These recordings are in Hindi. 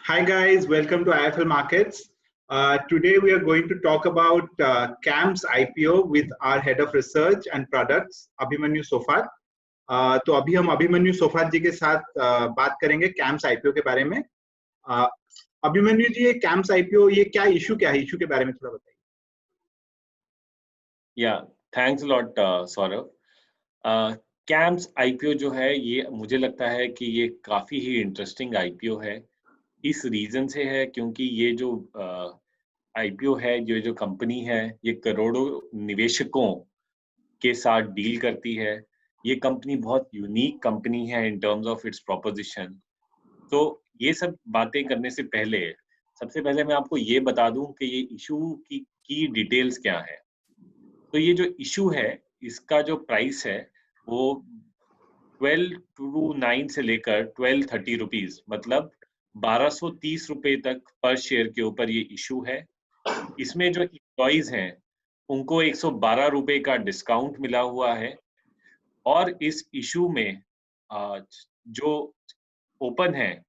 Hi guys, welcome to IFL Markets. Today we are going to talk about CAMS IPO with our Head of Research and Products, Abhimanyu Sofar. तो अभी हम अभिमन्यु सोफार जी के साथ बात करेंगे CAMS IPO के बारे में. अभिमन्यु जी, ये CAMS IPO ये क्या है? इशू के बारे में थोड़ा बताइए. Thanks lot Saurabh. CAMS IPO जो है ये मुझे लगता है कि ये काफी ही इंटरेस्टिंग IPO है. इस रीजन से है क्योंकि ये जो IPO है, जो कंपनी है, ये करोड़ों निवेशकों के साथ डील करती है. ये कंपनी बहुत यूनिक कंपनी है in terms of its proposition. तो ये सब बातें करने से पहले सबसे पहले मैं आपको ये बता दूं कि ये इशू की डिटेल्स क्या है. तो ये जो इशू है इसका जो प्राइस है वो 1229 से लेकर 1230 रुपीज, मतलब 1230 रुपए तक पर शेयर के ऊपर ये इशू है. इसमें जो एम्प्लॉइज हैं उनको 112 रुपए का डिस्काउंट मिला हुआ है. और इस इशू में जो ओपन है,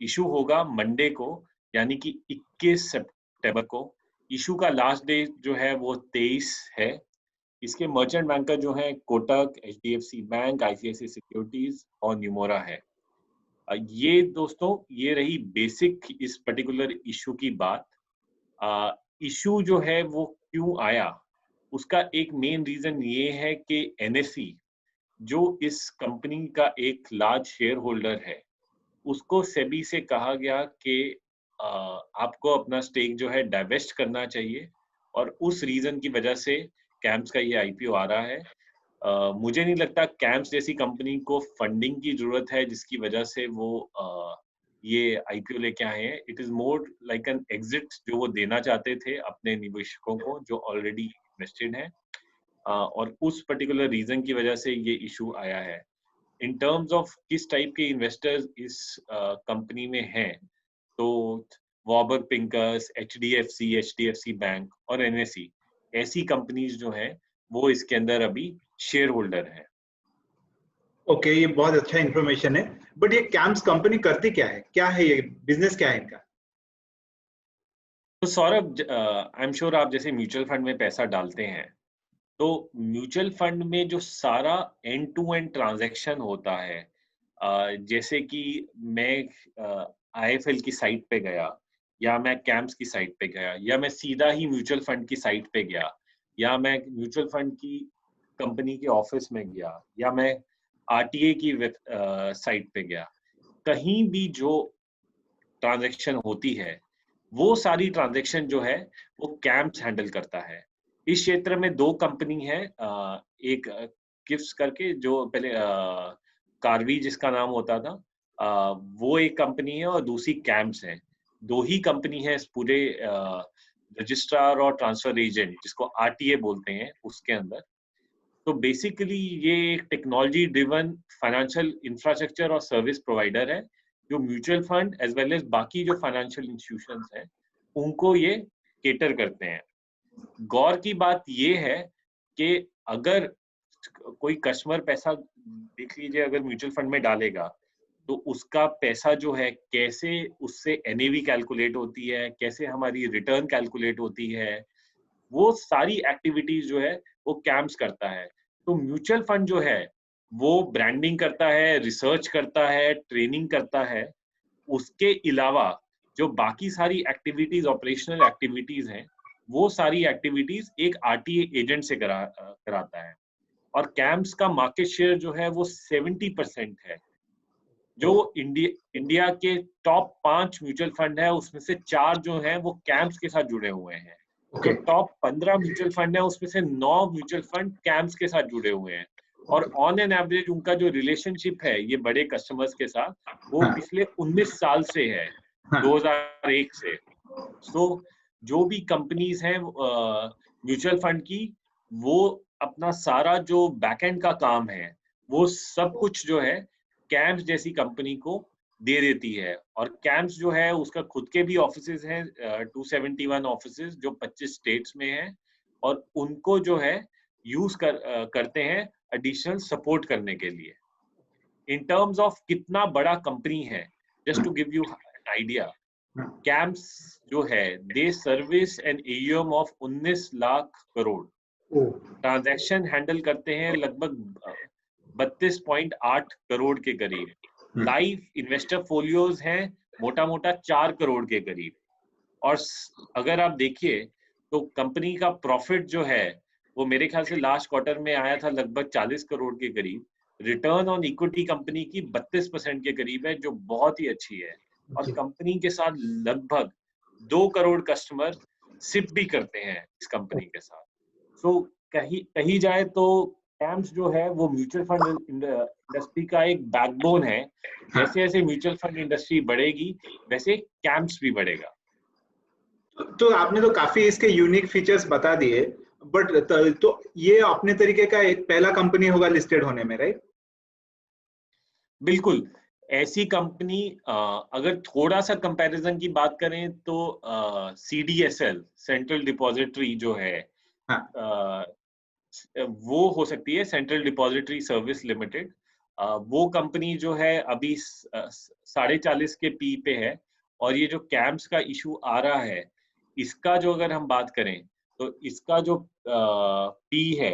इशू होगा मंडे को, यानी कि 21 सितंबर को. इशू का लास्ट डे जो है वो 23 है. इसके मर्चेंट बैंकर जो है Kotak, HDFC bank, ICICI securities और न्यूमोरा है. ये दोस्तों ये रही बेसिक इस पर्टिकुलर इशू की बात. इशू जो है वो क्यों आया, उसका एक मेन रीजन ये है कि NSE जो इस कंपनी का एक लार्ज शेयर होल्डर है, उसको सेबी से कहा गया कि आपको अपना स्टेक जो है डाइवेस्ट करना चाहिए. और उस रीजन की वजह से CAMS का ये IPO आ रहा है. मुझे नहीं लगता CAMS जैसी कंपनी को फंडिंग की जरूरत है जिसकी वजह से वो ये IPO लेके आए हैं. It is more like an exit जो वो देना चाहते थे अपने निवेशकों को जो ऑलरेडी इन्वेस्टेड हैं. और उस पर्टिकुलर रीजन की वजह से ये इशू आया है. इन टर्म्स ऑफ किस टाइप के इन्वेस्टर्स इस कंपनी में हैं, तो वॉबर पिंकर्स, HDFC बैंक और NSE ऐसी कंपनीज जो हैं वो इसके अंदर अभी शेयर होल्डर है. ओके, ये बहुत अच्छा इंफॉर्मेशन है. बट ये CAMS कंपनी करती क्या है ये बिजनेस क्या है इनका? तो सौरभ, आई एम श्योर आप जैसे म्यूचुअल फंड में पैसा डालते हैं, तो म्यूचुअल फंड में जो सारा एंड टू एंड ट्रांजैक्शन होता है, जैसे कि मैं IFL की साइट पे गया, या मैं CAMS की साइट पे गया, या मैं सीधा ही म्यूचुअल फंड की साइट पे गया, या मैं म्यूचुअल फंड की कंपनी के ऑफिस में गया, या मैं RTA की साइट पे गया, कहीं भी जो ट्रांजैक्शन होती है वो सारी ट्रांजैक्शन जो है वो CAMS हैंडल करता है. इस क्षेत्र में दो कंपनी है, एक किफ्स करके जो पहले कार्वी जिसका नाम होता था, वो एक कंपनी है, और दूसरी CAMS है. दो ही कंपनी है इस पूरे रजिस्ट्रार और ट्रांसफर एजेंट जिसको RTA बोलते हैं उसके अंदर. तो बेसिकली ये एक टेक्नोलॉजी ड्रिवन फाइनेंशियल इंफ्रास्ट्रक्चर और सर्विस प्रोवाइडर है जो mutual fund as well as बाकी जो फाइनेंशियल इंस्टीट्यूशंस हैं उनको ये केटर करते हैं. गौर की बात ये है कि अगर कोई कस्टमर पैसा, देख लीजिए, अगर म्यूचुअल फंड में डालेगा तो उसका पैसा जो है कैसे उससे NAV कैलकुलेट होती है, कैसे हमारी रिटर्न कैलकुलेट होती है, वो सारी एक्टिविटीज जो है वो CAMS करता है. तो म्यूचुअल फंड जो है वो ब्रांडिंग करता है, रिसर्च करता है, ट्रेनिंग करता है. उसके अलावा जो बाकी सारी एक्टिविटीज, ऑपरेशनल एक्टिविटीज हैं, वो सारी एक्टिविटीज एक RTA एजेंट से कराता है. और CAMS का मार्केट शेयर जो है वो 70% है. जो इंडिया के टॉप 5 म्यूचुअल फंड है उसमें से 4 जो हैं वो CAMS के साथ जुड़े हुए हैं. जो टॉप 15 म्यूचुअल फंड है उसमें से 9 म्यूचुअल फंड CAMS के साथ जुड़े हुए हैं. और ऑन एन एवरेज उनका जो रिलेशनशिप है ये बड़े कस्टमर्स के साथ वो पिछले 19 साल से है, 2001 से. सो जो भी कंपनीज हैं म्यूचुअल फंड की, वो अपना सारा जो बैकएंड का काम है वो सब कुछ जो है CAMS जैसी कंपनी को दे देती है. और CAMS जो है उसका खुद के भी ऑफिसेज हैं, 271 ऑफिसेज जो 25 स्टेट्स में हैं, और उनको जो है यूज करते हैं एडिशनल सपोर्ट करने के लिए. इन टर्म्स ऑफ कितना बड़ा कंपनी है, just to give you an idea, CAMS जो है they service an AUM of 19 lakh crore, transaction handle करते हैं लगभग 32.8 करोड़ के करीब, लाइव इन्वेस्टर फोलियोज हैं मोटा मोटा 4 करोड़ के करीब, और अगर आप देखिए तो कंपनी का प्रॉफिट जो है वो मेरे ख्याल से लास्ट क्वार्टर में आया था लगभग 40 करोड़ के करीब, रिटर्न ऑन इक्विटी कंपनी की 32% के करीब है, जो बहुत ही अच्छी है, और कंपनी के साथ लगभग 2 करोड़ कस्टमर सिप भी करते हैं इस कंपनी के साथ। सो कही जाए तो कैम्स जो है वो म्यूचुअल फंड इंडस्ट्री का एक बैकबोन है। जैसे जैसे म्यूचुअल फंड इंडस्ट्री बढ़ेगी वैसे कैम्स भी बढ़ेगा। तो आपने तो काफी इसके यूनिक फीचर्स बता दिए, बट तो ये अपने तरीके का एक पहला कंपनी होगा लिस्टेड होने में, राइट? बिल्कुल, ऐसी कंपनी अगर थोड़ा सा कंपैरिजन की बात करें तो CDSL सेंट्रल डिपॉजिटरी जो है, हाँ. वो हो सकती है, सेंट्रल डिपॉजिटरी सर्विस लिमिटेड। वो कंपनी जो है अभी 40.5 के पी पे है, और ये जो कैम्स का इशू आ रहा है इसका जो अगर हम बात करें तो इसका जो पी है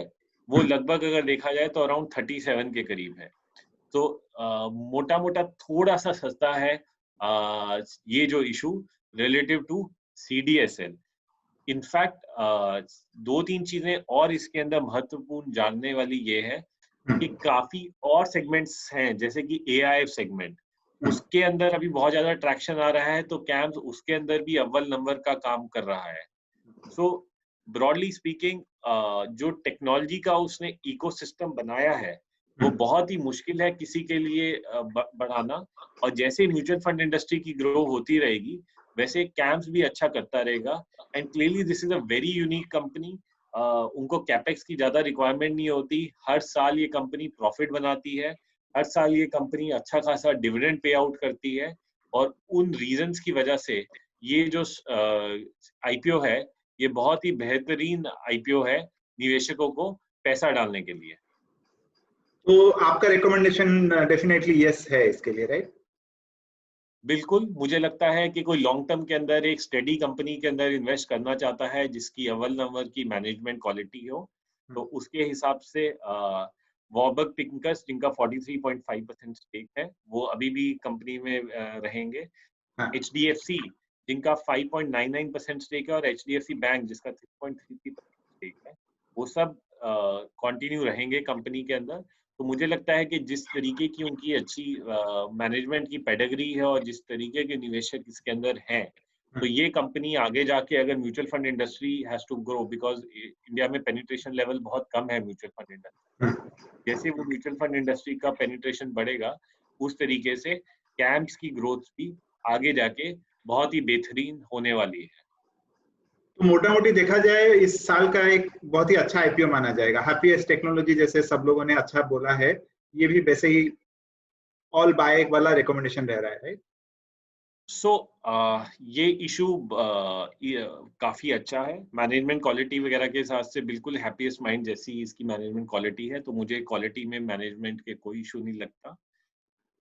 वो लगभग अगर देखा जाए तो अराउंड 37 के करीब है। तो मोटा मोटा थोड़ा सा सस्ता है ये जो issue relative to CDSL। In fact 2-3 चीजें और इसके अंदर महत्वपूर्ण जानने वाली ये है कि काफी और सेगमेंट्स हैं, जैसे कि AIF सेगमेंट, उसके अंदर अभी बहुत ज्यादा ट्रैक्शन आ रहा है, तो कैम्स उसके अंदर भी अव्वल नंबर का काम कर रहा है। सो ब्रॉडली स्पीकिंग जो टेक्नोलॉजी का उसने इकोसिस्टम बनाया है वो बहुत ही मुश्किल है किसी के लिए बढ़ाना, और जैसे म्यूचुअल फंड इंडस्ट्री की ग्रो होती रहेगी वैसे कैम्स भी अच्छा करता रहेगा। And clearly this is a very unique company. उनको कैपेक्स की ज्यादा रिक्वायरमेंट नहीं होती, हर साल ये कंपनी प्रॉफिट बनाती है, हर साल ये कंपनी अच्छा खासा डिविडेंड पे आउट करती है, और उन रीजंस की वजह से ये जो IPO है ये बहुत ही बेहतरीन IPO है निवेशकों को पैसा डालने के लिए। तो आपका रिकमेंडेशन डेफिनेटली यस है इसके लिए, राइट? बिल्कुल, मुझे लगता है कि कोई लॉन्ग टर्म के अंदर एक स्टेडी कंपनी के अंदर इन्वेस्ट करना चाहता है जिसकी अव्वल नंबर की मैनेजमेंट क्वालिटी हो, तो उसके हिसाब से वॉर्बर्ग पिंकस जिनका 43.5% स्टेक है वो अभी भी कंपनी में रहेंगे। HDFC जिनका 5.99% स्टेक है, और HDFC बैंक जिसका 3.33% स्टेक है, वो सब कंटिन्यू रहेंगे कंपनी के अंदर। तो मुझे लगता है कि जिस तरीके की उनकी अच्छी मैनेजमेंट की पेडिग्री है और जिस तरीके के निवेशक इसके अंदर हैं, तो ये कंपनी आगे जाके अगर mutual fund industry has to grow, because India में पेनिट्रेशन लेवल बहुत कम है म्यूचुअल फंड इंडस्ट्री, जैसे वो म्यूचुअल फंड इंडस्ट्री का पेनिट्रेशन बढ़ेगा उस तरीके से कैम्स की ग्रोथ भी आगे जाके बहुत ही बेहतरीन होने वाली है। तो मोटा मोटी देखा जाए इस साल का एक बहुत ही अच्छा IPO माना जाएगा। हैप्पीएस्ट टेक्नोलॉजी जैसे सब लोगों ने अच्छा बोला है, ये भी वैसे ही ऑल बाय वाला रिकमेंडेशन रह रहा है, राइट? सो ये इशू काफी अच्छा है मैनेजमेंट क्वालिटी वगैरह के हिसाब से, बिल्कुल हैप्पीएस्ट माइंड जैसी इसकी मैनेजमेंट क्वालिटी है, तो मुझे क्वालिटी में मैनेजमेंट के कोई इशू नहीं लगता।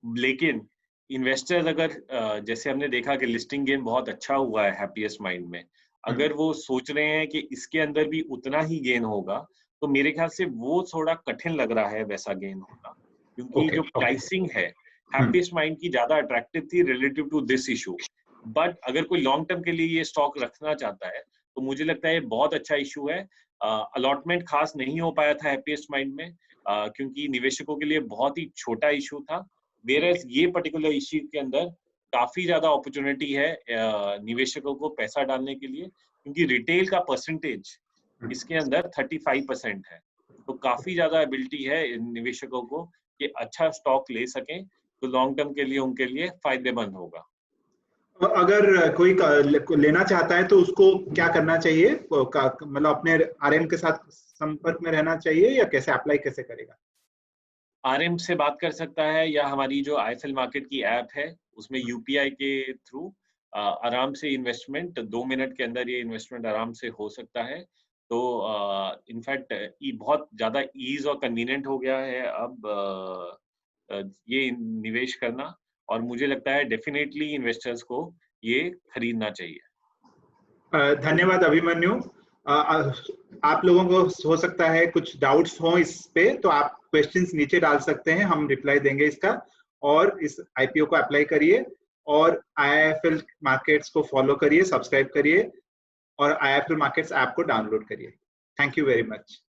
लेकिन इन्वेस्टर्स अगर जैसे हमने देखा कि लिस्टिंग गेन बहुत अच्छा हुआ है हैप्पीएस्ट माइंड में, अगर वो सोच रहे हैं कि इसके अंदर भी उतना ही गेन होगा, तो मेरे ख्याल से वो थोड़ा कठिन लग रहा है वैसा गेन होना, क्योंकि जो प्राइसिंग है हैप्पीएस्ट माइंड की ज्यादा अट्रैक्टिव थी relative to this issue. But अगर कोई लॉन्ग टर्म के लिए ये स्टॉक रखना चाहता है तो मुझे लगता है बहुत अच्छा इशू है। अलॉटमेंट खास नहीं हो पाया था हैप्पीएस्ट माइंड में, क्योंकि निवेशकों के लिए बहुत ही छोटा इशू था, वेयरएज ये पर्टिकुलर इशू के अंदर काफी ज्यादा अपॉर्चुनिटी है निवेशकों को पैसा डालने के लिए, क्योंकि रिटेल का परसेंटेज इसके अंदर 35% है, तो काफी ज्यादा एबिलिटी है निवेशकों को कि अच्छा स्टॉक ले सकें, तो लॉन्ग टर्म के लिए उनके लिए फायदेमंद होगा। अगर कोई लेना चाहता है तो उसको क्या करना चाहिए? मतलब अपने RM के साथ संपर्क में रहना चाहिए या कैसे अप्लाई कैसे करेगा? RM से बात कर सकता है, या हमारी जो IIFL मार्केट की ऐप है उसमें UPI के थ्रू आराम से इन्वेस्टमेंट 2 मिनट के अंदर ये इन्वेस्टमेंट आराम से हो सकता है। तो इनफैक्ट बहुत ज़्यादा ईज और कन्वीनियंट हो गया है अब ये निवेश करना, और मुझे लगता है डेफिनेटली इन्वेस्टर्स को ये खरीदना चाहिए। धन्यवाद अभिमन्यु। आप लोगों को हो सकता है कुछ डाउट्स हो इस पे, तो आप क्वेश्चंस नीचे डाल सकते हैं, हम रिप्लाई देंगे इसका। और इस आईपीओ को अप्लाई करिए और IIFL मार्केट्स को फॉलो करिए, सब्सक्राइब करिए और IIFL मार्केट्स ऐप को डाउनलोड करिए। Thank you very much.